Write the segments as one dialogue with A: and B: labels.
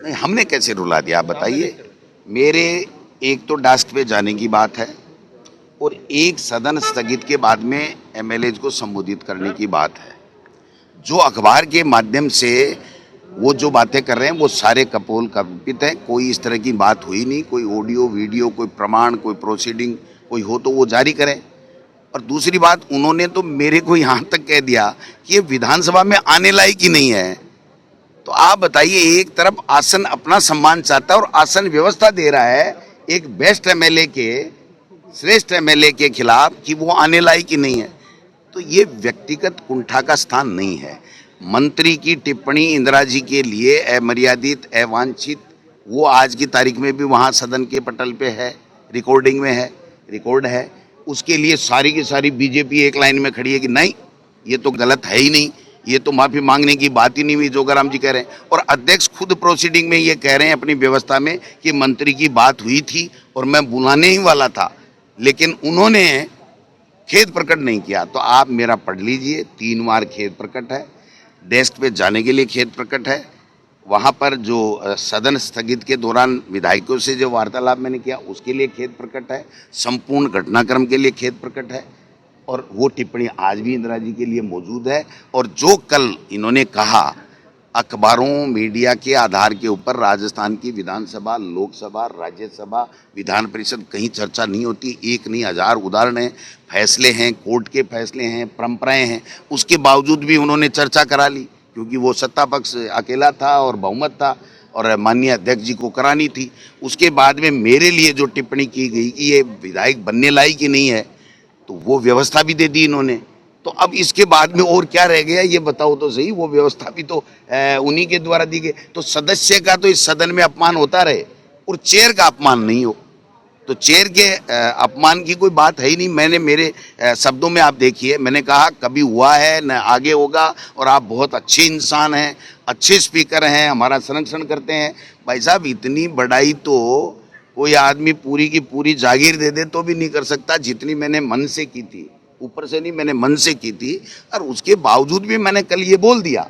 A: नहीं, हमने कैसे रुला दिया आप बताइए। मेरे एक तो डास्ट पे जाने की बात है और एक सदन स्थगित के बाद में एमएलए को संबोधित करने की बात है। जो अखबार के माध्यम से वो जो बातें कर रहे हैं वो सारे कपोल कल्पित हैं। कोई इस तरह की बात हुई नहीं। कोई ऑडियो वीडियो कोई प्रमाण कोई प्रोसीडिंग कोई हो तो वो जारी करें। और दूसरी बात, उन्होंने तो मेरे को यहाँ तक कह दिया कि ये विधानसभा में आने लायक ही नहीं है। तो आप बताइए, एक तरफ आसन अपना सम्मान चाहता है और आसन व्यवस्था दे रहा है एक बेस्ट एमएलए के, श्रेष्ठ एमएलए के खिलाफ कि वो आने लायक ही नहीं है। तो ये व्यक्तिगत कुंठा का स्थान नहीं है। मंत्री की टिप्पणी इंदिरा जी के लिए अमर्यादित अवांछित, वो आज की तारीख में भी वहाँ सदन के पटल पे है, रिकॉर्डिंग में है, रिकॉर्ड है। उसके लिए सारी की सारी बीजेपी एक लाइन में खड़ी है कि नहीं, ये तो गलत है ही नहीं, ये तो माफी मांगने की बात ही नहीं हुई, जोगाराम जी कह रहे हैं। और अध्यक्ष खुद प्रोसीडिंग में ये कह रहे हैं अपनी व्यवस्था में कि मंत्री की बात हुई थी और मैं बुलाने ही वाला था, लेकिन उन्होंने खेद प्रकट नहीं किया। तो आप मेरा पढ़ लीजिए, 3 बार खेद प्रकट है, डेस्क पे जाने के लिए खेद प्रकट है, वहाँ पर जो सदन स्थगित के दौरान विधायकों से जो वार्तालाप मैंने किया उसके लिए खेद प्रकट है, संपूर्ण घटनाक्रम के लिए खेद प्रकट है। और वो टिप्पणी आज भी इंदिरा जी के लिए मौजूद है। और जो कल इन्होंने कहा अखबारों मीडिया के आधार के ऊपर राजस्थान की विधानसभा, लोकसभा, राज्यसभा, विधान परिषद कहीं चर्चा नहीं होती, एक नहीं 1000 उदाहरण हैं, फैसले हैं, कोर्ट के फैसले हैं, परंपराएं हैं, उसके बावजूद भी उन्होंने चर्चा करा ली क्योंकि वो सत्ता पक्ष अकेला था और बहुमत था और माननीय अध्यक्ष जी को करानी थी। उसके बाद में मेरे लिए जो टिप्पणी की गई कि ये विधायक बनने लायक ही नहीं है, तो वो व्यवस्था भी दे दी इन्होंने। तो अब इसके बाद में और क्या रह गया ये बताओ तो सही। वो व्यवस्था भी तो उन्हीं के द्वारा दी गई। तो सदस्य का तो इस सदन में अपमान होता रहे और चेयर का अपमान नहीं हो, तो चेयर के अपमान की कोई बात है ही नहीं। मैंने मेरे शब्दों में आप देखिए, मैंने कहा कभी हुआ है न आगे होगा, और आप बहुत अच्छे इंसान हैं, अच्छे स्पीकर हैं, हमारा संरक्षण करते हैं। भाई साहब, इतनी बड़ाई तो कोई आदमी पूरी की पूरी जागीर दे दे तो भी नहीं कर सकता जितनी मैंने मन से की थी, ऊपर से नहीं, मैंने मन से की थी। और उसके बावजूद भी मैंने कल ये बोल दिया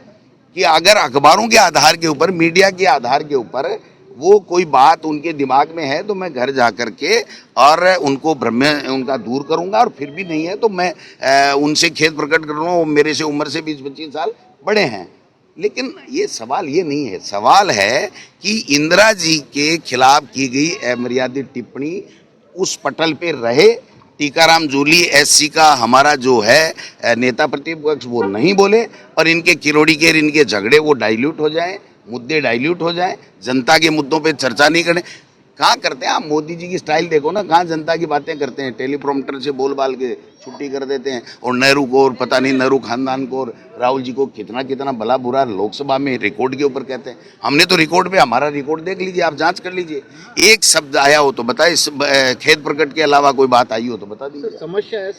A: कि अगर अखबारों के आधार के ऊपर, मीडिया के आधार के ऊपर वो कोई बात उनके दिमाग में है तो मैं घर जा कर के और उनको भ्रम उनका दूर करूंगा, और फिर भी नहीं है तो मैं उनसे खेद प्रकट करूंगा। वो मेरे से उम्र से 20-25 साल बड़े हैं। लेकिन ये सवाल ये नहीं है, सवाल है कि इंदिरा जी के खिलाफ की गई अमर्यादित टिप्पणी उस पटल पे रहे। टीकाराम जूली एससी का हमारा जो है नेता प्रतिपक्ष वो नहीं बोले, और इनके किरोड़ी के इनके झगड़े वो डाइल्यूट हो जाएं, मुद्दे डाइल्यूट हो जाएं, जनता के मुद्दों पे चर्चा नहीं करें। कहाँ करते हैं आप? मोदी जी की स्टाइल देखो ना, कहाँ जनता की बातें करते हैं, टेलीप्रॉम्प्टर से बोल बाल के छुट्टी कर देते हैं। और नेहरू को और पता नहीं नेहरू खानदान को और राहुल जी को कितना कितना भला बुरा लोकसभा में रिकॉर्ड के ऊपर कहते हैं। हमने तो रिकॉर्ड पे, हमारा रिकॉर्ड देख लीजिए, आप जांच कर लीजिए, एक शब्द आया हो तो बताए, खेद प्रकट के अलावा कोई बात आई हो तो बता दीजिए।
B: समस्या है